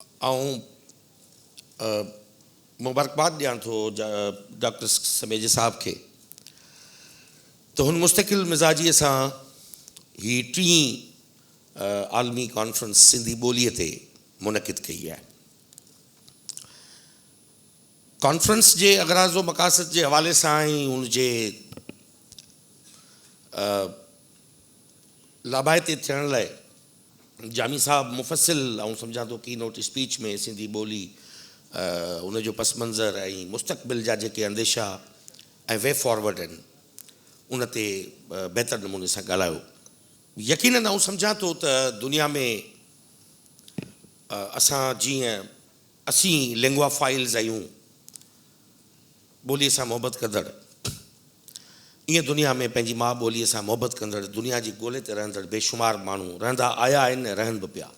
ऐं मुबारकबाद ॾियां थो डॉक्टर समेजा साहब खे त हुन मुस्तक़िल मिज़ाजीअ सां ही टीं आलमी कॉन्फ्रेंस सिंधी ॿोलीअ ते मुनक़िद कई आहे। कॉन्फ्रेंस जे अगराज़ व मक़ासद जे हवाले सां ई हुनजे लाभाइते थियण लाइ जामी साहब मुफ़सिल ऐं सम्झां थो की नोट स्पीच में सिंधी ॿोली उनजो पस मंज़र ऐं मुस्तक़बिल जा जेके अंदेशा ऐं वे फॉरवर्ड आहिनि उन ते बहितर नमूने सां ॻाल्हायो। यकीनन आउं सम्झां थो त दुनिया में असां जीअं असीं लिंग्वा फाइल्स आहियूं ॿोलीअ सां मोहबत कंदड़, ईअं दुनिया में पंहिंजी माउ ॿोलीअ सां मोहबत कंदड़ दुनिया जी ॻोल्हे ते रहंदड़ बेशुमार माण्हू रहंदा आया आहिनि, रहनि बि पिया।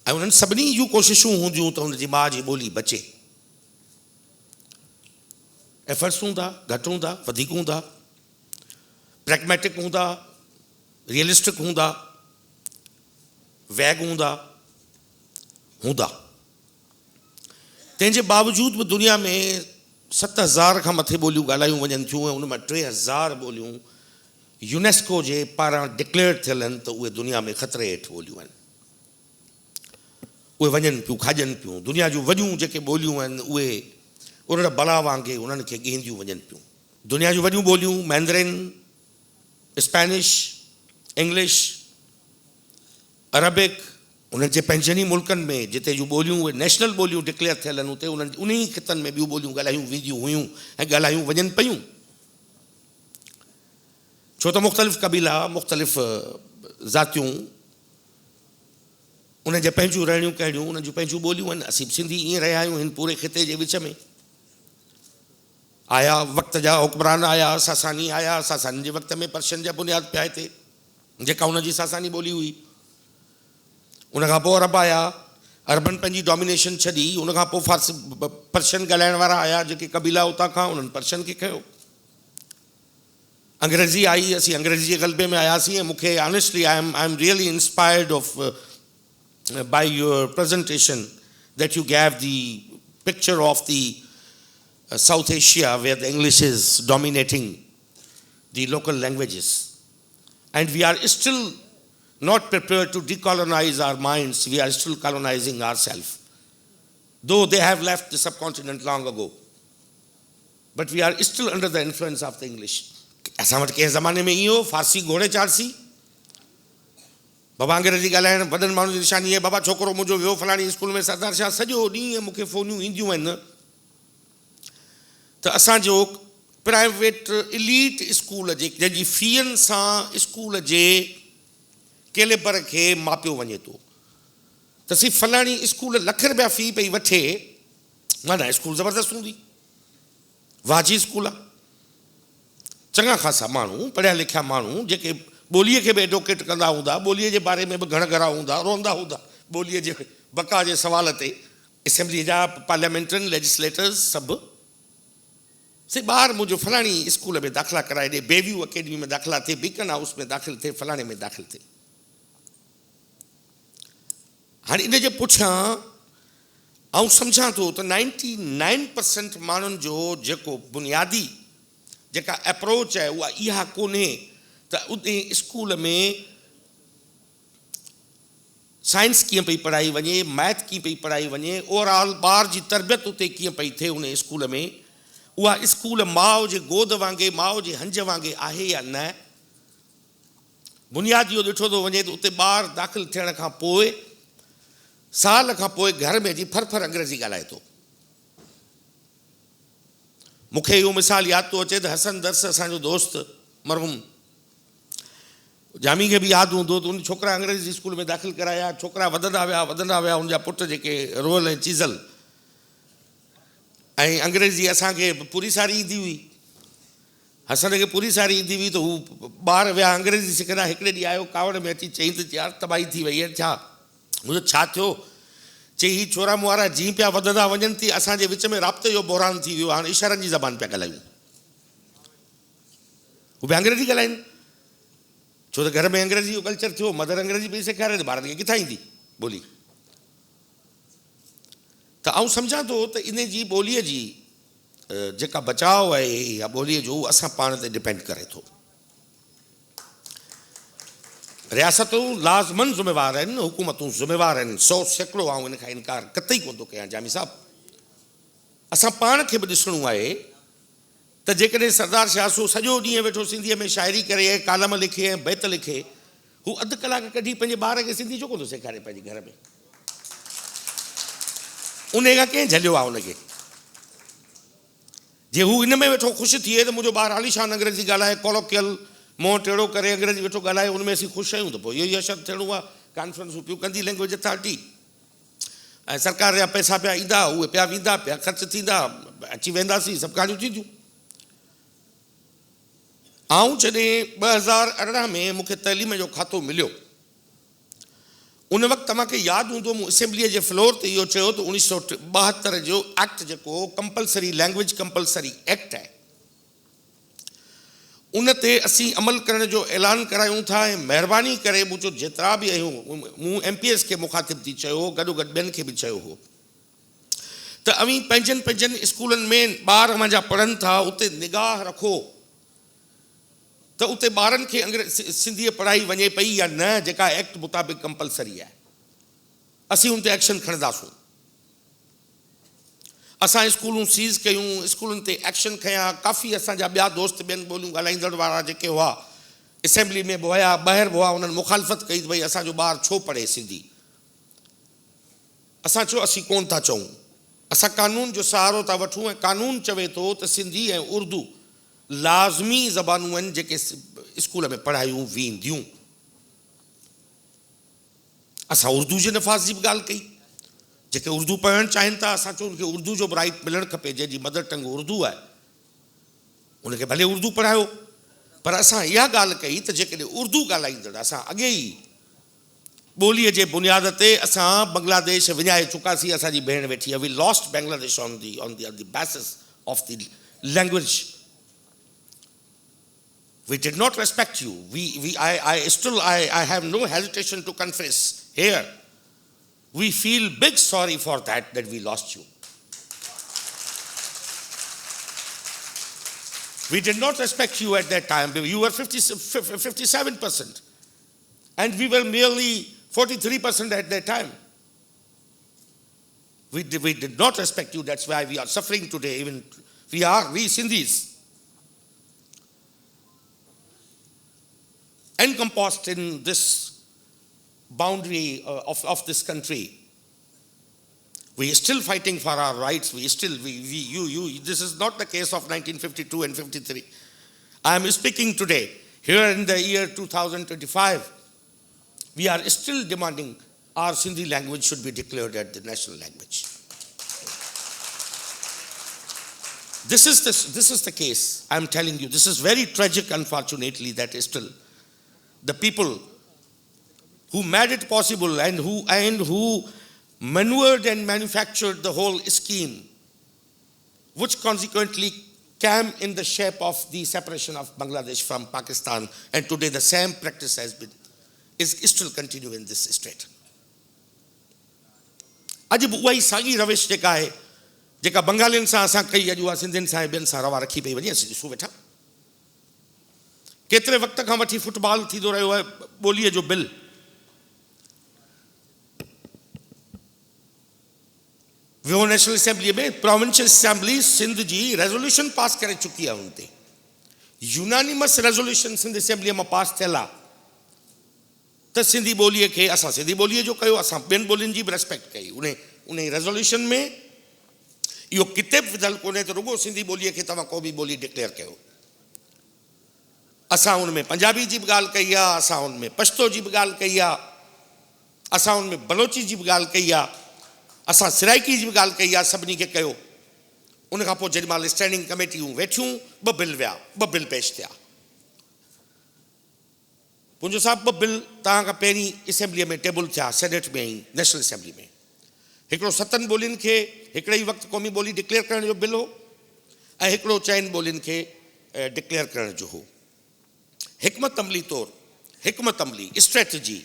ऐं उन्हनि सभिनी जूं कोशिशूं हूंदियूं त हुनजी माउ जी ॿोली बचे। एफर्ट्स हूंदा, घटि हूंदा, वधीक हूंदा, प्रैग्मेटिक हूंदा, रियलिस्टिक हूंदा, वैग हूंदा, तंहिंजे बावजूद बि दुनिया में 7000 खां मथे ॿोलियूं ॻाल्हायूं वञनि थियूं ऐं उन मां 3000 ॿोलियूं यूनेस्को जे पारां डिक्लेयर थियल आहिनि त उहे दुनिया में ख़तरे हेठि ॿोलियूं आहिनि। उहे वञनि पियूं, खाॼनि पियूं। दुनिया जूं वॾियूं जेके ॿोलियूं आहिनि उहे उन बला वांगुरु उन्हनि खे ॻींदियूं वञनि पियूं। दुनिया जूं वॾियूं ॿोलियूं मैंड्रिन, स्पेनिश, इंग्लिश, अरबिक, उन्हनि जे पंहिंजनि ई मुल्कनि में जिते जूं ॿोलियूं उहे नेशनल ॿोलियूं डिक्लेयर थियल आहिनि उते उन्हनि उन ई ख़ितनि में ॿियूं ॿोलियूं ॻाल्हायूं वेंदियूं हुयूं ऐं ॻाल्हायूं वञनि पियूं। छो त मुख़्तलिफ़ क़बीला, मुख़्तलिफ़ ज़ातियूं, उन जे पंहिंजूं रहणियूं कहिड़ियूं, उन्हनि जूं पंहिंजूं ॿोलियूं आहिनि। असीं सिंधी ईअं रहिया आहियूं हिन पूरे ख़िते जे विच में। आया वक़्त जा हुक्मरान आया, सासानी आया, सासानी जे वक़्त में पर्शियन जा बुनियाद पिया हिते, जेका उनजी सासानी ॿोली हुई। उनखां पोइ अरब आया, अरबनि पंहिंजी डोमिनेशन छॾी, उनखां पोइ फारसी पर्शियन ॻाल्हाइण वारा आया जेके क़बीला उतां खां, उन्हनि पर्शियन खे खयो। अंग्रेज़ी आई, असीं अंग्रेज़ी जे ग़लबे में आयासीं ऐं मूंखे honestly I am really inspired of by your presentation that you gave the picture of the South Asia where the English is dominating the local languages. And we are still not prepared to decolonize our minds. We are still colonizing ourselves. Though they have left the subcontinent long ago. But we are still under the influence of the English. असां वटि कंहिं ज़माने में इहो फारसी घोड़े चारसी, बाबा अंग्रेज़ी ॻाल्हाइण वॾनि माण्हुनि जी निशानी आहे। बाबा छोकिरो मुंहिंजो वियो फलाणी स्कूल में सरदार शाह, सॼो ॾींहुं मूंखे फ़ोनियूं ईंदियूं आहिनि त असांजो प्राइवेट इलीट स्कूल जे जंहिंजी फ़ीअनि सां स्कूल जे कैलेबर खे मापियो वञे थो त सी फलाणी स्कूल ₹1,00,000 फ़ी पई वठे, माना स्कूल ज़बरदस्त हूंदी, वाजी स्कूल आहे। चङा ख़ासा माण्हू पढ़िया लिखिया माण्हू जेके ॿोलीअ खे बि एडवोकेट कंदा हूंदा, ॿोलीअ जे बारे में बि घण घरा हूंदा, रोंदा हूंदा ॿोलीअ जे बका जे सवाल ते, असेंबली जा पार्लियामेंटन लेजिस्लेटर्स सभु। से ॿार मुंहिंजो फलाणी स्कूल में दाख़िला कराए ॾे, बेव्यू अकेडमी में दाख़िला थिए, बीकन हाउस में दाख़िल थिए, फलाणे में दाख़िल थिए। हाणे इन जे पुठियां आउं सम्झां थो त 99% माण्हुनि जो जेको बुनियादी जेका अप्रोच आहे उहा इहा कोन्हे त उते स्कूल में साइंस कीअं पई पढ़ाई वञे, मैथ कीअं पई पढ़ाई वञे, ओवरऑल ॿार जी तरबियत उते कीअं पई थिए उन स्कूल में। उहा स्कूल माउ जे गोद वांगुरु, माउ जे हंज वांगुरु आहे या न। बुनियाद इहो ॾिठो थो वञे त उते ॿारु दाख़िल थियण खां पोइ साल खां पोइ घर में जी फर अंग्रेज़ी ॻाल्हाए थो। मूंखे इहो मिसाल यादि थो अचे त हसन दर्स असांजो दोस्त मरहूम जामी खे बि यादि हूंदो त उन छोकिरा अंग्रेज़ी स्कूल में दाख़िल कराया, छोकिरा वधंदा विया, उनजा पुट जेके रोल ऐं चीज़ल, ऐं अंग्रेज़ी असांखे पूरी सारी ईंदी हुई, हसन खे पूरी सारी ईंदी हुई, त हू ॿार विया अंग्रेज़ी सिखंदा। हिकिड़े ॾींहुं आयो कावड़ में अची चई त यार तबाही थी वई आहे, छा थियो? चई ही छोरा मुआरा जीअं पिया वधंदा वञनि थी असांजे विच में राब्ते जो बहिरान थी वियो, हाणे इशारनि जी ज़बान पिया ॻाल्हायूं। हू बि अंग्रेज़ी ॻाल्हाइनि छो त घर में अंग्रेज़ी जो कल्चर थियो, मदर अंग्रेज़ी पई सेखारे त ॿारनि खे किथां ईंदी। ॿोली। त आउं सम्झां थो त इन जी ॿोलीअ जी जेका बचाव आहे या ॿोलीअ जो असां पाण ते डिपेंड करे थो। रियासतूं लाज़मन ज़िम्मेवार आहिनि, हुकूमतूं ज़िम्मेवार आहिनि, 100 सैकड़ो आउं इन खां इनकार कतई कोन थो कयां जामी साहब। असां पाण खे बि ॾिसणो आहे त जेकॾहिं सरदार शाहसू सॼो ॾींहुं वेठो सिंधीअ में शाइरी करे ऐं कालम लिखे ऐं बैत लिखे, हू अधु कलाक कढी पंहिंजे ॿार खे सिंधी छो कोन थो सेखारे पंहिंजे घर में? उन खां कंहिं झलियो आहे उनखे? जे हू इन में वेठो ख़ुशि थिए त मुंहिंजो ॿारु आलीशान अंग्रेज़ी ॻाल्हाए, कॉलोकियल मुंहुं टेढ़ो करे अंग्रेज़ी वेठो ॻाल्हाए, उनमें असीं ख़ुशि आहियूं, त पोइ इहो ई असरु थियणो आहे। कॉन्फ्रेंसूं पियूं कंदी लैंग्वेज अथॉरिटी, ऐं सरकार जा पैसा पिया ईंदा, उहे पिया वेंदा, पिया ख़र्च थींदा, अची वेंदासीं, सभु ॻाल्हियूं थींदियूं। आउं जॾहिं 2018 में मूंखे तइलीम जो खातो मिलियो, उन वक़्तु तव्हांखे यादि हूंदो मूं असेंबलीअ जे फ्लोर ते इहो चयो त 1972 जो एक्ट जेको कंपलसरी लैंग्वेज कंपलसरी एक्ट आहे, उन ते असीं अमल करण जो ऐलान करायूं था। ऐं महिरबानी करे मुंहिंजो जेतिरा बि आहियूं, मूं MPS खे मुखातिब थी चयो, गॾोगॾु ॿियनि खे बि चयो हो त अवी पंहिंजनि पंहिंजनि स्कूलनि में ॿार मुंहिंजा पढ़नि था, उते निगाह रखो त उते ॿारनि खे सिंधीअ पढ़ाई वञे पई या न, जेका एक्ट मुताबिक़ कंपलसरी आहे। असीं उन ते एक्शन खणंदासूं। असां स्कूलूं सीज़ कयूं, स्कूलुनि ते एक्शन खयां। काफ़ी असांजा ॿिया दोस्त ॿियनि ॿोलियूं ॻाल्हाईंदड़ वारा जेके हुआ असेंबली में बि हुआ, ॿाहिरि बि हुआ, उन्हनि मुखालफ़त कई त भई असांजो ॿारु छो पढ़े सिंधी। असां चयो असीं कोन था चऊं, असां कानून जो सहारो था वठूं, ऐं कानून चवे थो त सिंधी ऐं उर्दू लाज़मी ज़बानूं आहिनि जेके स्कूल में पढ़ायूं वेंदियूं। असां उर्दू जे नफ़ाज़ जी बि ॻाल्हि कई। जेके उर्दू पढ़णु चाहिनि था, असां चऊं उनखे उर्दू जो बि राइट मिलणु खपे। जंहिंजी मदर टंग उर्दू आहे उनखे भले उर्दू पढ़ायो, पर असां इहा ॻाल्हि कई त जेकॾहिं उर्दू ॻाल्हाईंदड़ असां अॻे ई ॿोलीअ जे बुनियाद ते असां बांग्लादेश विञाए चुकासीं, असांजी भेण वेठी आहे। We lost Bangladesh on the basis of the language. We did not respect you. I have no hesitation to confess here. We feel big sorry for that we lost you. We did not respect you at that time. You were 57%. And we were merely 43% at that time. We did not respect you. That's why we are suffering today. Even we Sindhis. Encompassed in this boundary of this country, we are still fighting for our rights. This is not the case of 1952 and 53. I am speaking today, here in the year 2025, we are still demanding our Sindhi language should be declared as the national language. This is the case. I am telling you, this is very tragic, unfortunately, that is still the people who made it possible and who maneuvered and manufactured the whole scheme, which consequently came in the shape of the separation of Bangladesh from Pakistan, and today the same practice is still continue in this state. अॼु बि उहा ई साॻी रविश जेका आहे, जेका बंगालियुनि सां असां कई, अॼु उहा सिंधियुनि सां ऐं ॿियनि सां रवा रखी पई वञे। असीं ॾिसूं वेठा केतिरे वक़्त खां वठी फुटबॉल थींदो रहियो आहे ॿोलीअ जो बिल। विहो नेशनल असेंबली में, प्रोविंशियल असेंबली सिंध जी रेज़ोल्यूशन पास करे चुकी आहे। उन ते यूनानिमस रेज़ोल्यूशन सिंध असेंबलीअ मां पास थियल आहे त सिंधी ॿोलीअ खे, असां सिंधी ॿोलीअ जो कयो, असां ॿियनि ॿोलियुनि जी बि रेस्पेक्ट कई। उन रेज़ोल्यूशन में इहो किथे बि विधल कोन्हे त रुॻो सिंधी ॿोलीअ खे तव्हां को बि ॿोली डिक्लेयर कयो। असां उन में पंजाबी जी बि ॻाल्हि कई आहे, असां उन में पश्तो जी बि ॻाल्हि कई आहे, असां उन में बलोची जी बि ॻाल्हि कई आहे, असां सराइकी जी बि ॻाल्हि कई आहे, सभिनी खे कयो। उन खां पोइ जेॾी महिल स्टैंडिंग कमेटियूं वेठियूं, ॿ बिल विया, ॿ बिल पेश थिया। मुंहिंजो साहिबु ॿ बिल तव्हां खां पहिरीं असेंबलीअ में टेबल थिया, सेनेट में ऐं नेशनल असेंबली में। हिकिड़ो 7 ॿोलियुनि खे हिकिड़े ई वक़्तु क़ौमी ॿोली डिक्लेयर करण जो बिल हो, ऐं हिकिड़ो 4 ॿोलियुनि खे डिक्लेयर करण जो हो। हिकमत अमली तौरु, हिकमत अमली स्ट्रेटजी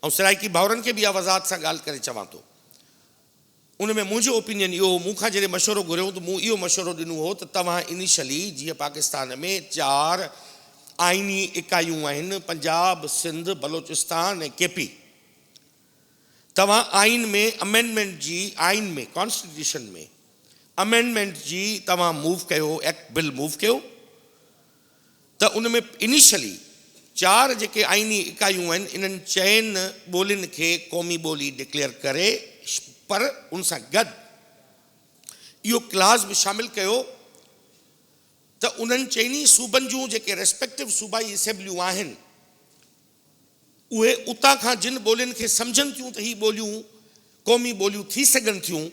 ऐं सराइकी भाउरनि खे बि इहा वज़ाहत सां ॻाल्हि करे चवां थो। उन में मुंहिंजो ओपिनियन इहो, मूंखां जॾहिं मशवरो घुरियो त मूं इहो मशवरो ॾिनो हो त तव्हां इनिशियली जीअं पाकिस्तान में 4 आइनी इकाइयूं आहिनि, पंजाब, सिंध, बलोचिस्तान ऐं केपी, तव्हां आइन में अमेंडमेंट जी, आइन में कॉन्स्टिट्यूशन में अमेंडमेंट जी तव्हां मूव कयो, एक्ट बिल मूव कयो, त उन में इनिशियली 4 जेके आइनी इकाइयूं आहिनि इन्हनि 4 ॿोलियुनि खे क़ौमी ॿोली डिक्लेयर करे, पर उन सां गॾु इहो क्लास बि शामिलु कयो त उन्हनि 4 सूबनि जूं जेके रेस्पेक्टिव सूबाई असेंबलियूं आहिनि उहे उतां खां जिन ॿोलियुनि खे सम्झनि थियूं त ही ॿोलियूं क़ौमी ॿोलियूं थी सघनि थियूं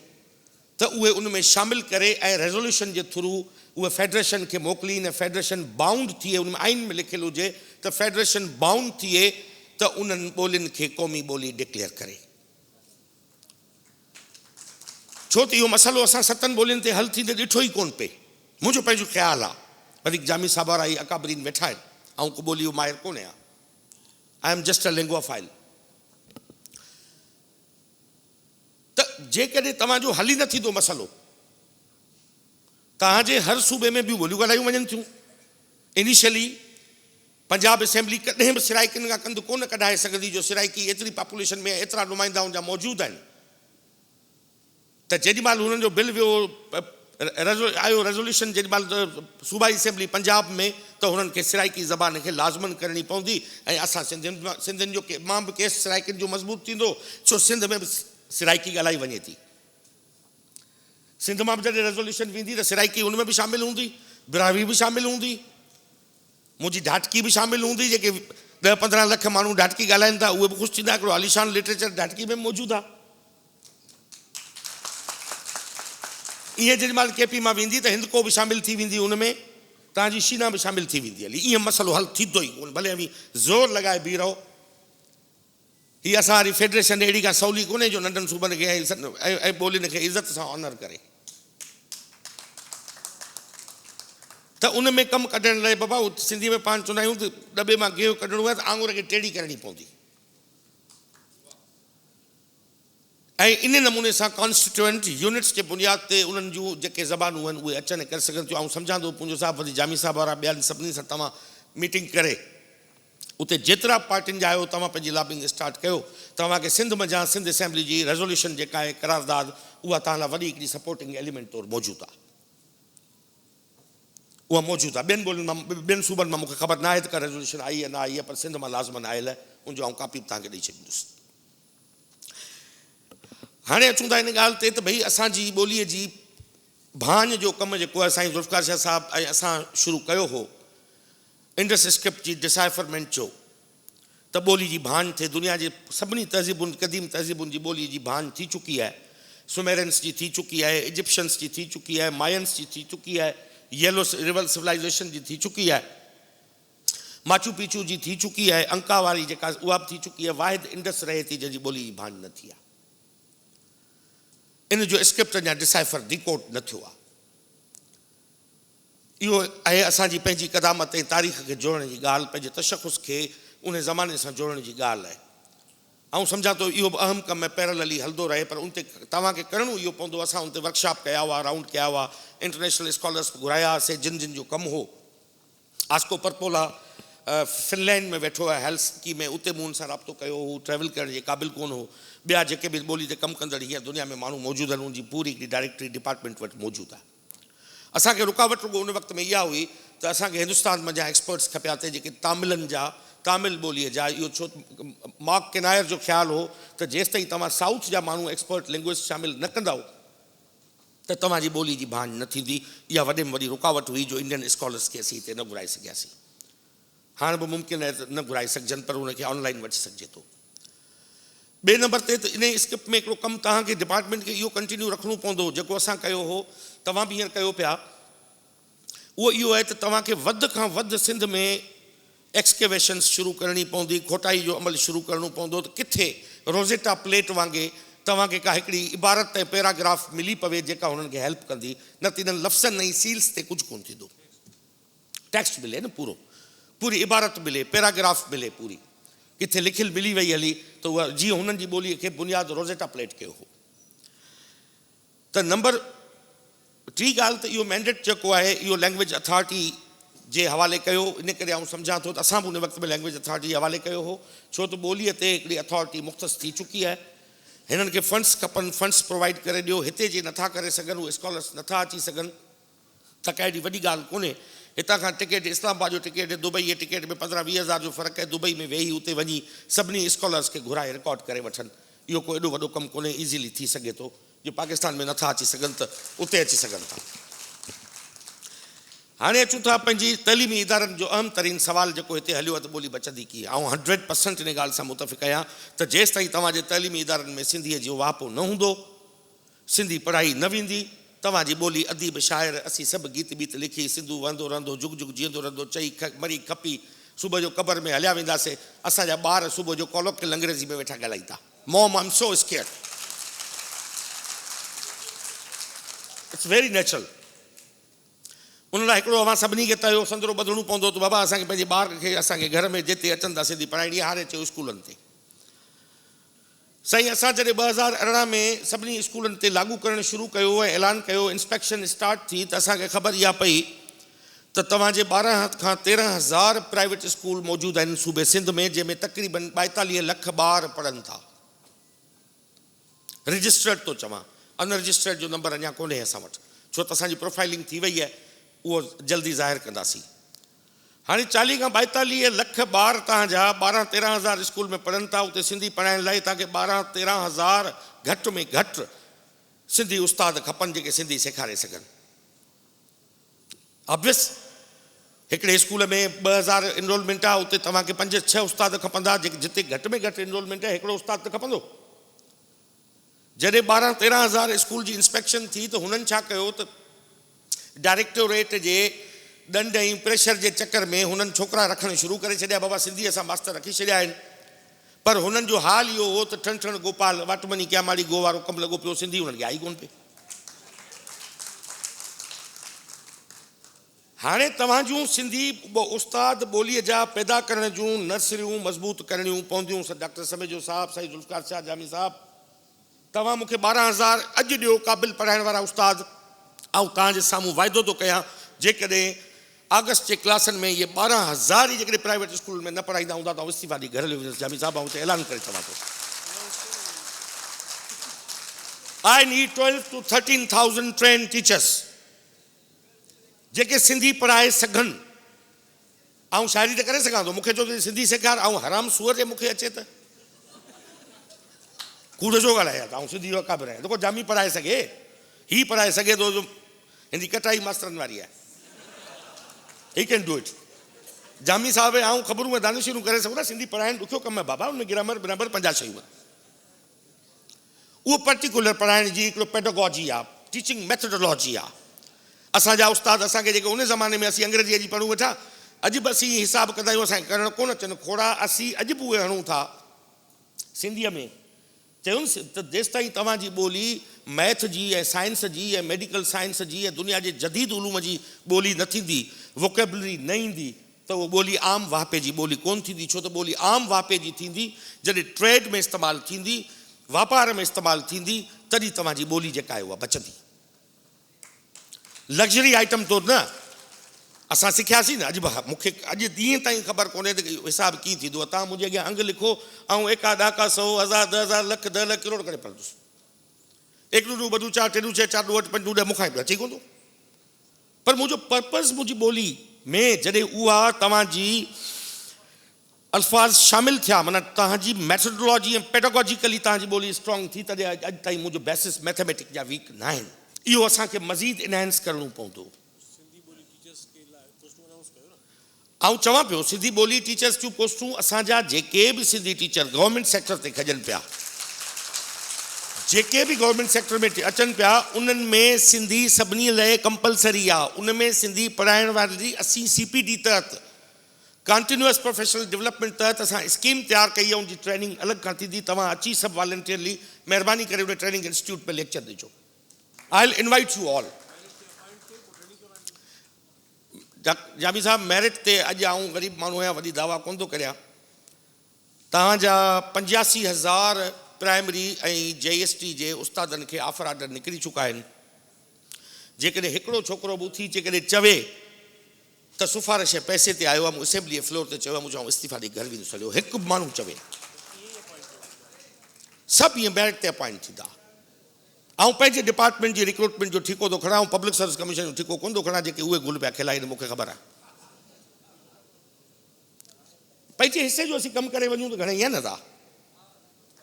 त उहे उन में शामिलु करे ऐं रेज़ोल्यूशन जे थ्रू उहे फेडरेशन खे मोकिलीनि, फेडरेशन बाउंड थिए, उन में आइन में लिखियलु हुजे त फेडरेशन बाउंड थिए त उन्हनि ॿोलियुनि खे क़ौमी ॿोली डिक्लेयर करे। छो त इहो मसइलो असां 7 ॿोलियुनि ते हल थींदे ॾिठो ई कोन पिए। मुंहिंजो पंहिंजो ख़्यालु आहे, वधीक जामी साहब वारा ई अकाबरीन वेठा आहिनि, ऐं को ॿोली माहिर कोन आहियां, I am just a linguaphile. त जेकॾहिं तव्हांजो हल ई न थींदो मसइलो, तव्हांजे हर सूबे में ॿियूं ॿोलियूं ॻाल्हायूं वञनि थियूं। इनिशियली पंजाब असेंबली कॾहिं बि सिराइकियुनि खां कंधु कोन कढाए सघंदी, जो सिराइकी एतिरी पॉपुलेशन में एतिरा नुमाइंदा उनजा मौजूदु आहिनि, त जेॾीमहिल हुननि जो बिल वियो आयो रेज़ोल्यूशन, जेॾीमहिल सूबाई असेंबली पंजाब में, त हुननि खे सिराइकी ज़बान खे लाज़मन करणी पवंदी। ऐं असां सिंधियुनि जो मां बि केस सिराइकियुनि जो मज़बूत थींदो, छो सिंध में बि सिराइकी ॻाल्हाई वञे थी। सिंध मां बि जॾहिं रेज़ोल्यूशन वेंदी त सिराइकी उन में बि शामिलु हूंदी, बिरावी बि शामिलु हूंदी, मुंहिंजी ढाटकी बि शामिलु हूंदी। जेके 10-15 लख माण्हू ढाटकी ॻाल्हाइनि था उहे बि ख़ुशि थींदा, हिकिड़ो आलीशान लिटरेचर ढाटकी में मौजूदु आहे। ईअं जेॾीमहिल केपी मां वेंदी त हिंदको बि शामिलु थी वेंदी, उन में तव्हांजी शीना बि शामिलु थी वेंदी। हली ईअं मसइलो हल थींदो ई कोन, भले अभी ज़ोर लॻाए बीह रहो। हीअ असां वारी फेडरेशन अहिड़ी का सवली कोन्हे जो नंढनि सूबनि खे ऐं ॿोलियुनि खे इज़त सां ऑनर करे। त उन में कमु कढण लाइ बाबा सिंधी में पाण चवंदा आहियूं त दॿे मां गेहूं कढणो आहे त आङुर खे टेड़ी करणी पवंदी। ऐं इन नमूने सां कॉन्स्टिट्यूएंट यूनिट्स जे बुनियाद ते उन्हनि जूं जेके ज़बानूं आहिनि उहे अचनि करे सघनि थियूं। ऐं सम्झां थो पुंजो साहिबु वरी जामी साहब वारा ॿियनि सभिनी सां तव्हां मीटिंग करे उते जेतिरा पार्टियुनि जा आहियो तव्हां पंहिंजी लॉबिंग स्टार्ट कयो। तव्हांखे सिंध मंझां सिंध असेंबली जी रेज़ोल्यूशन जेका आहे करारदाद, उहा तव्हां लाइ वॾी हिकिड़ी सपोर्टिंग एलिमेंट तौरु मौजूदु आहे, उहा मौजूदु आहे। ॿियनि ॿोलियुनि मां ॿियनि सूबनि मां मूंखे ख़बर न आहे त का रेज़ोल्यूशन आई आहे न आई आहे, पर सिंध मां लाज़मन आयल आहे, उनजो आउं कापी बि तव्हांखे ॾेई छॾींदुसि। हाणे अचूं था हिन ॻाल्हि ते त भई असांजी ॿोलीअ जी भाञ जो कमु जेको आहे साईं ज़ुल्फ़िकार शाह साहिबु ऐं असां शुरू कयो हो, इंडस स्क्रिप्ट जी डिसाइफरमेंट जो, त ॿोली जी भाञ थिए। दुनिया जे सभिनी तहज़ीबुनि, क़दीम तहज़ीबुनि जी ॿोलीअ जी भाञ थी चुकी आहे। सुमेरियंस जी थी चुकी आहे, इजिप्शियंस जी थी चुकी आहे, मायंस जी थी चुकी आहे, येलो रिवर सिविलाइज़ेशन जी थी चुकी आहे, माचू पिचू जी थी चुकी आहे, अंका वारी जेका उहा बि थी चुकी आहे। वाहिद इंडस रहे थी जंहिंजी ॿोली जी भाञ न थी आहे। इन जो स्क्रिप्ट अञा डिसाइफर डिकोड न थियो आहे। इहो आहे असांजी पंहिंजी क़दामत ऐं तारीख़ खे जोड़ण जी ॻाल्हि, पंहिंजे तशख़ुस खे उन ज़माने सां जोड़ण जी ॻाल्हि आहे। ऐं सम्झां थो इहो बि अहम कमु आहे, पैरेलली हलंदो रहे, पर उन ते तव्हांखे करिणो इहो पवंदो। असां उन ते वर्कशॉप कया हुआ, राउंड कया हुआ, इंटरनेशनल स्कॉलर्स घुराया हुआसीं जिन जिन जो कमु हो। आस्को परपोला फिनलैंड में वेठो आहे, हेल्सिंकी में, उते मूं हुन सां राब्तो कयो हो, ट्रैवल करण जे क़ाबिल कोन हो। ॿिया जेके बि ॿोली ते कमु कंदड़ हीअं दुनिया में माण्हू मौजूदु आहिनि, उनजी पूरी हिकिड़ी डायरेक्टरी डिपार्टमेंट वटि मौजूदु आहे। असांखे रुकावट रुगो उन वक़्त में इहा हुई त असांखे हिंदुस्तान में जा एक्सपर्ट्स खपिया थे जेके तामिलनि जा, तामिल ॿोलीअ जा। इहो छो मार्क किनायर जो ख़्यालु हो त जेसि ताईं तव्हां साउथ जा माण्हू एक्सपर्ट लैंग्वेज शामिलु न कंदव त तव्हांजी ॿोली जी भाञ न थींदी। इहा वॾे में वॾी रुकावट हुई जो इंडियन स्कॉलर्स खे असीं हिते न घुराए सघियासीं। हाणे बि मुमकिन आहे त न घुराए सघजनि, पर उनखे ऑनलाइन वठी सघिजे थो। ॿिए नंबर ते त इन स्क्रिप्ट में हिकिड़ो कमु तव्हांखे डिपार्टमेंट खे इहो कंटिन्यू रखिणो पवंदो, जेको असां कयो हो, तव्हां बि हींअर कयो पिया। उहो इहो आहे त तव्हांखे वधि खां वधि सिंध में एक्सकेवेशन्स शुरू करणी पवंदी, खोटाई जो अमल शुरू करिणो पवंदो। त किथे रोज़ेटा प्लेट वांगुरु तव्हांखे का हिकिड़ी इबारत ऐं पैराग्राफ मिली पवे जेका हुननि खे हेल्प कंदी, न त इन्हनि लफ़्ज़नि ऐं सील्स ते कुझु कोन्ह थींदो। टेक्स्ट मिले न पूरी इबारत मिले, पैराग्राफ मिले पूरी, किथे लिखियल मिली वई हली त उहा जीअं हुननि जी ॿोलीअ खे बुनियादु रोज़ेटा प्लेट कयो हो। त नंबर टी ॻाल्हि त इहो मैंडेट जेको आहे इहो लैंग्वेज अथॉरिटी जे हवाले कयो, इन करे आउं सम्झां थो त असां बि उन वक़्त में लैंग्वेज अथॉरिटी जे हवाले कयो हो, छो त ॿोलीअ ते हिकिड़ी अथॉरिटी मुख़्तस थी चुकी आहे। हिननि खे फंड्स खपनि, फंड्स प्रोवाइड करे ॾियो, हिते जे नथा करे सघनि उहे स्कॉलर्स नथा अची सघनि त का एॾी वॾी ॻाल्हि कोन्हे। हितां खां टिकेट इस्लामाबाद जो टिकेट दुबई जे टिकेट में 15-20 हज़ार जो फ़र्क़ु आहे। दुबई में वेही उते वञी सभिनी स्कॉलर्स खे घुराए रिकॉर्ड करे वठनि, इहो को एॾो वॾो कमु कोन्हे, ईज़ीली थी सघे थो। जो पाकिस्तान में नथा अची सघनि त उते अची सघनि था। हाणे अचूं था पंहिंजी तइलीमी इदारनि जो अहम तरीन सवाल जेको हिते हलियो आहे त ॿोली बचंदी कीअं। ऐं 100% इन ॻाल्हि सां मुतफ़िक़ आहियां त जेसि ताईं तव्हांजे तइलीमी इदारनि में सिंधीअ जो वापो न हूंदो, सिंधी पढ़ाई न वेंदी, तव्हांजी ॿोली अदीब शाइर असीं सभु गीत वीत लिखी सिंधू वहंदो रहंदो, जुग जुग जीअंदो रहंदो, चई मरी खपी, सुबुह जो क़बर में हलिया वेंदासीं। असांजा ॿार सुबुह जो कॉलोकियल अंग्रेज़ी में वेठा ॻाल्हाईंदा। Mom I am so scared. It's very natural. उन लाइ हिकिड़ो अवां सभिनी खे तयो संदरो ॿधणो पवंदो त बाबा असांखे पंहिंजे ॿार खे असांखे घर में जिते अचनि था सिंधी पढ़ाइणी, हाणे चयो स्कूलनि ते। साईं असां जॾहिं 2018 में सभिनी स्कूलनि ते लागू करणु शुरू कयो ऐं ऐलान कयो, इंस्पेक्शन स्टार्ट थी, त असांखे ख़बर इहा पई त तव्हांजे 12 खां 13 हज़ार प्राइवेट स्कूल मौजूदु आहिनि सूबे सिंध में, जंहिंमें तक़रीबन 42 लख ॿार पढ़नि था। रजिस्टर्ड थो चवां, अनरजिस्टर्ड जो नंबर अञा कोन्हे असां वटि, छो त असांजी प्रोफाइलिंग थी वई आहे, उहो जल्दी ज़ाहिर कंदासीं। हाणे 40 खां 42 लख ॿार तव्हांजा 12-13 हज़ार स्कूल में पढ़नि था। उते सिंधी पढ़ाइण लाइ तव्हांखे 12-13 हज़ार घटि में घटि सिंधी उस्ताद खपनि जेके सिंधी सेखारे सघनि। ऑब्वियस, हिकिड़े स्कूल में 2000 इनरोलमेंट आहे, उते तव्हांखे 5-6 उस्ताद खपंदा, जिते घटि में घटि इनरोलमेंट आहे हिकिड़ो उस्ताद त खपंदो। जॾहिं 12-13 हज़ार स्कूल जी इंस्पेक्शन थी त हुननि छा कयो त डायरेक्टोरेट जे ॾंड ऐं प्रेशर जे चकर में हुननि छोकिरा रखणु शुरू करे छॾिया। बाबा सिंधी असां मास्तर रखी छॾिया आहिनि, पर हुननि जो हाल इहो हो त ठण गोपाल वाटमनी क्यामाड़ी गो वारो कमु लॻो पियो, सिंधी हुननि खे आई कोन पई। हाणे तव्हां जूं सिंधी उस्ताद ॿोलीअ जा पैदा करण जूं नर्सरियूं मज़बूत करणियूं पवंदियूं। डॉक्टर समेजो साहब, साईं ज़ुल्फ़िकार शाह जामी साहब, तव्हां मूंखे 12 हज़ार अॼु ॾियो क़ाबिल पढ़ाइण वारा उस्ताद, ऐं तव्हांजे साम्हूं वाइदो थो कयां जेकॾहिं अगस्त जे क्लासनि में इहे 12 हज़ार ई जेकॾहिं प्राइवेट स्कूल में न पढ़ाईंदा हूंदा त इस्तीफ़ा ॾेई घर हली वेंदुसि। जामी साहब आउं ऐलान करे चवां थो, I need 12 to 13,000 train teachers जेके सिंधी पढ़ाए सघनि। ऐं शाइरी त करे सघां थो, मूंखे चओ त सिंधी सेखार, ऐं हराम सूअर जे मूंखे अचे त कूड़ जो ॻाल्हायां त ऐं सिंधी जो क़ाबिल आहियां। देखो जामी पढ़ाए सघे, ही पढ़ाए सघे थो, हिनजी कटाई मास्तरनि वारी आहे, he can do it. Jami साहब आऊं ख़बरूं में दानिशूं करे सघूं था, सिंधी पढ़ाइणु ॾुखियो कमु आहे बाबा, उनमें ग्रामर बराबरि 50 शयूं आहिनि। उहो पर्टिकुलर पढ़ाइण जी हिकिड़ो पेडागॉजी आहे, टीचिंग मैथडोलॉजी आहे। असांजा उस्ताद असांखे जेके उन ज़माने में असीं अंग्रेजीअ जी पढ़ूं वेठा, अॼु बि असीं हिसाबु कंदा आहियूं, असांखे करणु कोन अचनि खोड़ा, असीं अॼु बि उहे हणूं था सिंधीअ में। चयुसि त जेसि ताईं तव्हांजी ॿोली मैथ जी ऐं साइंस जी ऐं मेडिकल साइंस जी ऐं दुनिया जे जदीद उलूम जी ॿोली न थींदी, वोकेबलरी न ईंदी, त उहो ॿोली आम वापे जी ॿोली कोन थींदी। छो त ॿोली आम वापे जी थींदी जॾहिं ट्रेड में इस्तेमालु थींदी, वापार में इस्तेमालु थींदी, तॾहिं तव्हांजी ॿोली जेका आहे उहा बचंदी। लग्ज़री आइटम तौरु न असां सिखियासीं न, अॼु बि मूंखे अॼु ॾींहं ताईं ख़बर कोन्हे त हिसाबु कीअं थींदो आहे। तव्हां मुंहिंजे अॻियां अंग लिखो, ऐं एका ॾाका 100 हज़ार 10,000 लख 10 लख करोड़ करे पढ़ंदुसि। 1 2 2 4 3 6 4 2 8 5 2 मूंखां अचे कोन थो। पर मुंहिंजो पर्पज़ मुंहिंजी ॿोली में जॾहिं उहा तव्हांजी अल्फाज़ शामिलु थिया, माना तव्हांजी मैथडोलॉजी ऐं पेडागॉजिकली तव्हांजी ॿोली स्ट्रॉन्ग थी, तॾहिं अॼु ताईं मुंहिंजो बेसिस मैथमेटिक्स जा वीक न आहिनि। इहो असांखे मज़ीद इनहेंस करिणो पवंदो। आउं चवां पियो, सिंधी ॿोली टीचर्स जूं पोस्टूं असांजा जेके बि सिंधी टीचर गवर्नमेंट सेक्टर ते खजनि पिया, जेके बि गवर्नमेंट सेक्टर में अचनि पिया, उन्हनि में सिंधी सभिनी लाइ कंपलसरी आहे। उन में सिंधी पढ़ाइण वारी असीं CPD तहत कंटिन्यूअस प्रोफेशनल डेवलपमेंट तहत असां स्कीम तयारु कई आहे, उनजी ट्रेनिंग अलॻि खां थींदी। तव्हां अची सभु वॉलंटियरली महिरबानी करे उन ट्रेनिंग इंस्टीट्यूट में लेक्चर ॾिजो। I will invite you all. Jami साहब, मेरिट ते अॼु आऊं ग़रीब माण्हू आहियां, वॾी दावा कोन थो करियां। तव्हांजा 85,000 प्राइमरी ऐं JST जे उस्तादनि खे ऑफर ऑर्डर निकिरी चुका आहिनि। जेकॾहिं हिकिड़ो छोकिरो बि उथी जेकॾहिं चवे त सिफारिश पैसे ते आयो आहे, मूं असेंबली फ्लोर ते चयो, मूं चवां इस्तीफ़ा ॾेई घर वेंदुसि हलियो, हिकु माण्हू चवे, सभु ईअं बैरिक ते अपॉइंट थींदा। ऐं पंहिंजे डिपार्टमेंट जी रिक्रूटमेंट जो ठीको थो खणा, ऐं पब्लिक सर्विस कमीशन जो ठीको कोन थो खणा, जेके उहे गुल पिया खिलाइनि, मूंखे ख़बर आहे। पंहिंजे हिसे जो असीं कमु करे वञूं त घणेई आहे न था,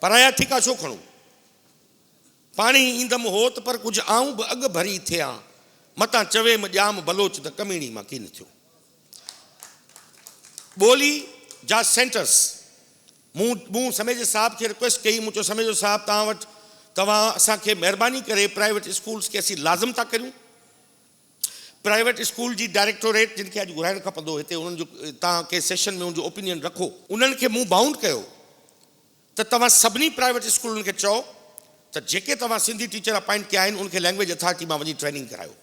पराया ठीका छो खणूं? पाणी ईंदमि हो त पर कुझु आऊं बि अॻु भरी थियां, मतां चवे ॼाम बलोच त कमीणी मां कीन थियो। ॿोली जा सेंटर्स, मूं समेज साहब खे रिक्वेस्ट कई, मूं चयो समेज साहब तव्हां वटि तव्हां असांखे महिरबानी करे प्राइवेट स्कूल्स खे असीं लाज़िम था करियूं। प्राइवेट स्कूल जी डायरेक्टोरेट जिन खे अॼु घुराइणु खपंदो हिते, उन्हनि जो तव्हां के सेशन में उनजो ओपिनियन रखो। उन्हनि खे मूं बाउंड कयो त तव्हां सभिनी प्राइवेट स्कूलनि खे चओ त जेके तव्हां सिंधी टीचर अपॉइंट कया आहिनि उनखे लैंग्वेज अथॉरिटी मां वञी ट्रेनिंग करायो,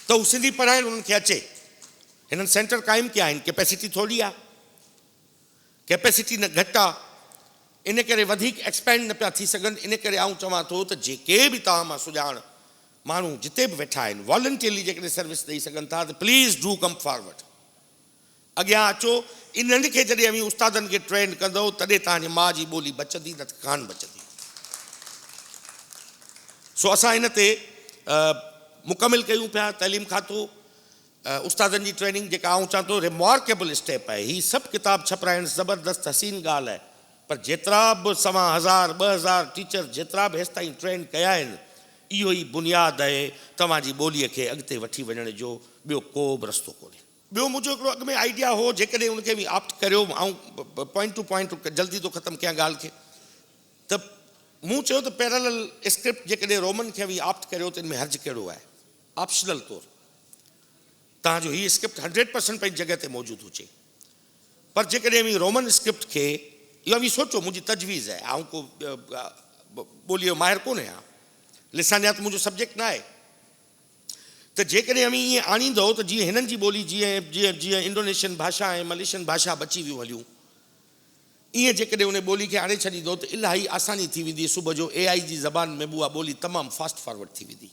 त हू सिंधी पढ़ाइनि, उन्हनि खे अचे। हिननि सेंटर क़ाइमु कया आहिनि, कैपेसिटी थोरी आहे, कैपेसिटी न घटि आहे, इन करे वधीक एक्सपेंड न पिया थी सघनि। इन करे आऊं चवां थो त जेके बि तव्हां मां सुञाण माण्हू जिते बि वेठा आहिनि, वॉलंटियरली जेकॾहिं सर्विस ॾेई सघनि था त प्लीज़ डू कम फॉरवर्ड, अॻियां अचो। इन्हनि खे जॾहिं अमीं उस्तादनि खे ट्रेन कंदो तॾहिं तव्हांजी माउ जी ॿोली बचंदी, न त कान बचंदी। सो असां हिन ते मुकमिल कयूं पिया तइलीम खातो उस्तादनि जी ट्रेनिंग, जेका आऊं चवां थो रिमार्केबल स्टेप आहे। हीअ सभु किताब छपाइणु ज़बरदस्त हसीन ॻाल्हि आहे, पर जेतिरा बि 1,000 2,000 टीचर जेतिरा बि हेसि ताईं ट्रेन कया आहिनि, इहो ई बुनियादु आहे तव्हांजी ॿोलीअ खे अॻिते वठी वञण जो, ॿियो को बि रस्तो कोन्हे। ॿियो मुंहिंजो हिकिड़ो अॻु में आइडिया हो, जेकॾहिं उनखे बि ऑप्ट करियो, ऐं पॉइंट टू पॉइंट जल्दी थो ख़तमु कयां ॻाल्हि खे, त मूं चयो त पैरेलल स्क्रिप्ट जेकॾहिं रोमन खे बि ऑप्ट करियो त इन में हर्ज कहिड़ो आहे। ऑप्शनल तौरु तव्हांजो हीअ स्क्रिप्ट 100% पंहिंजी जॻह ते मौजूदु हुजे, पर जेकॾहिं बि रोमन स्क्रिप्ट खे, इहो बि सोचो, मुंहिंजी तजवीज़ आहे, ऐं को ॿोलीअ जो माहिर कोन आहियां, लिसानियात मुंहिंजो सब्जेक्ट न आहे, त जेकॾहिं अमीं ईअं आणींदो त जीअं हिननि जी ॿोली जीअं इंडोनेशियन भाषा ऐं मलेशियन भाषा बची वियूं हलियूं, ईअं जेकॾहिं उन ॿोली खे आणे छॾींदो त इलाही आसानी थी वेंदी। सुबुह जो AI जी ज़बान में उहा ॿोली तमामु फास्ट फॉरवर्ड थी वेंदी,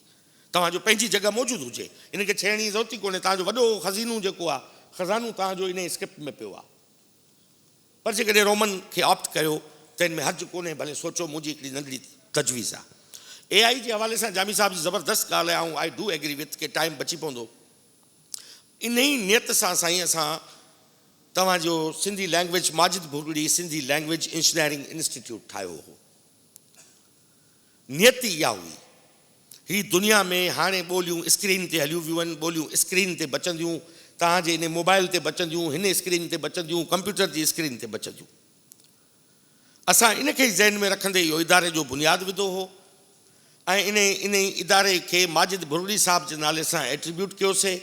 तव्हांजो पंहिंजी जॻह मौजूदु हुजे, इनखे छॾण जी ज़रूरत ई कोन्हे। तव्हांजो वॾो ख़ज़ीनो जेको आहे, ख़ज़ानो तव्हांजो इन स्क्रिप्ट में पियो आहे, पर जेकॾहिं रोमन खे ऑप्ट कयो त इन में हर्ज कोन्हे। भले सोचो, मुंहिंजी हिकिड़ी नंढड़ी तजवीज़ आहे। AI जे हवाले सां जामी साहिब जी ज़बरदस्त ॻाल्हि आहे, ऐं आई डू एग्री विथ के टाइम बची पवंदो। इन ई नियत सां साईं असां तव्हांजो सिंधी लैंग्वेज माजिद भुरड़ी सिंधी लैंग्वेज इंजीनियरिंग इंस्टीट्यूट ठाहियो हो। नियत इहा हुई। ही दुनिया में हाणे ॿोलियूं स्क्रीन ते हलियूं वियूं आहिनि, ॿोलियूं स्क्रीन ते बचंदियूं, तव्हांजे इन मोबाइल ते बचंदियूं, हिन स्क्रीन ते बचंदियूं, कंप्यूटर जी स्क्रीन ते बचंदियूं। असां इनखे ज़हन में रखंदे इहो इदारे जो बुनियादु विधो हो, ऐं इन इदारे खे माजिद भुरड़ी साहिब जे नाले सां एट्रीब्यूट कयोसीं।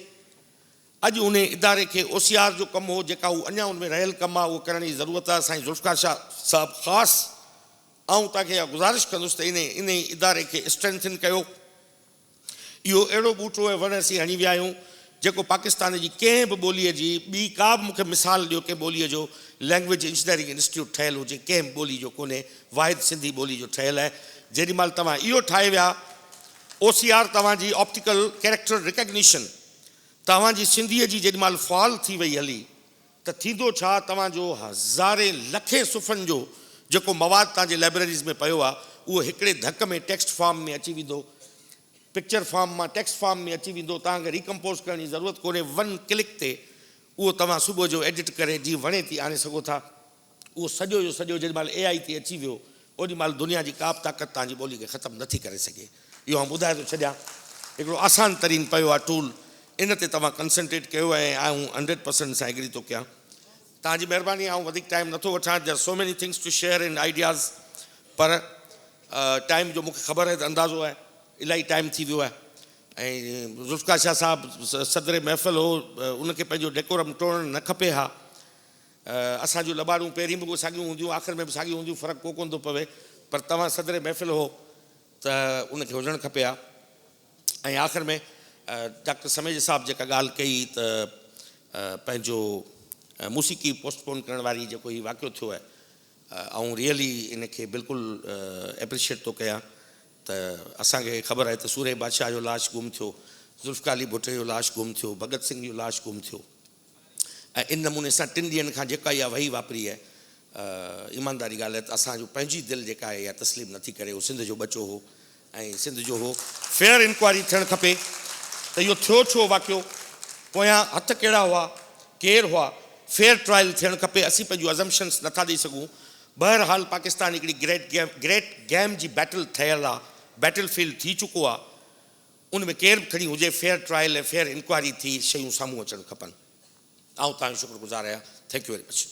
अॼु उन इदारे खे OCR जो कमु हो, जेका उहो अञा उनमें रहियल कमु आहे, उहो करण जी ज़रूरत आहे। साईं ज़ुल्फ़िकार शाह साहिबु ख़ासि ऐं तव्हांखे इहा गुज़ारिश कंदुसि त इन इदारे खे स्ट्रेंथन कयो। इहो अहिड़ो ॿूटो ऐं वण असीं हणी विया आहियूं जेको पाकिस्तान जी कंहिं बि ॿोलीअ जी ॿी का बि मूंखे मिसाल ॾियो कंहिं ॿोलीअ जो लैंग्वेज इंजीनियरिंग इंस्टीट्यूट ठहियलु हुजे, कंहिं बि ॿोली जो कोन्हे, वाहिद सिंधी ॿोली जो ठहियलु आहे। जेॾीमहिल तव्हां इहो ठाहे विया, OCR तव्हांजी ऑप्टिकल कैरेक्टर रिकग्निशन, तव्हांजी सिंधीअ जी जेॾीमहिल फॉल थी वई हली, त थींदो छा, तव्हांजो हज़ारे लखे सुफ़नि जो जेको मवादु तव्हांजे लाइब्रेरीज़ में पियो आहे, उहो हिकिड़े धक में टेक्स्ट फॉर्म में अची वेंदो, पिक्चर फॉर्म मां टेक्स्ट फॉर्म में अची वेंदो। तव्हांखे रिकम्पोज़ करण जी ज़रूरत कोन्हे, 1 क्लिक ते उहो तव्हां सुबुह जो एडिट करे जीअं वणे थी आणे सघो था। उहो सॼो जो सॼो जेॾीमहिल AI ते अची वियो, ओॾीमहिल दुनिया जी का बि ताक़त तव्हांजी ॿोली खे ख़तमु नथी करे सघे। इहो आउं ॿुधाए थो छॾियां, हिकिड़ो आसान तरीन पियो आहे टूल, इन ते तव्हां कंसंट्रेट कयो ऐं आऊं 100% सां एग्री थो कयां। तव्हांजी महिरबानी, आऊं वधीक टाइम नथो वठां, there so many things to share in ideas, पर टाइम जो मूंखे ख़बर आहे त अंदाज़ो आहे इलाही टाइम थी वियो आहे। ऐं ज़ुल्फ़िकार शाह साहिबु सदर महफ़िल हो, उनखे पंहिंजो डेकोरम टोड़णु न खपे हा। असांजूं लॿाड़ूं पहिरीं बि साॻियूं हूंदियूं, आख़िर में बि साॻियूं हूंदियूं, फ़र्क़ु को कोन थो पवे, पर तव्हां सदर महफ़िल हो त उनखे हुजणु खपे हा। ऐं आख़िर में डॉक्टर समेज साहिबु जेका ॻाल्हि कई त पंहिंजो मूसीक़ी पोस्टपोन करण वारी जेको ही वाक़ियो थियो आहे ऐं रियली इनखे बिल्कुलु एप्रिशिएट थो कयां त असांखे ख़बर आहे त सूरे बादशाह जो लाश गुम थियो, ज़ुल्फ़िकार अली भुट्टो जो लाश गुम थियो, भगत सिंह जो लाश गुम थियो ऐं इन नमूने सां 3 ॾींहंनि खां जेका इहा वही वापरी आहे ईमानदारी ॻाल्हि आहे त असांजो पंहिंजी दिलि जेका आहे इहा तस्लीम नथी करे। उहो सिंध जो बचो हो ऐं सिंध जो हो। फेयर इंक्वायरी थियणु खपे त इहो थियो छो वाक़ियो, पोयां हथ कहिड़ा हुआ, केरु हुआ, फेयर ट्रायल थियणु खपे। असीं पंहिंजूं अज़म्पशन्स नथा ॾेई सघूं। बहरहाल पाकिस्तान हिकिड़ी ग्रेट गेम जी बैटल ठहियलु आहे, बैटल फील्ड थी चुको आहे। उन में केरु बि खणी हुजे, फेयर ट्रायल ऐं फेयर इंक्वायरी थी शयूं साम्हूं अचणु खपनि। आउं तव्हांजो शुक्रगुज़ार आहियां। Thank U very much.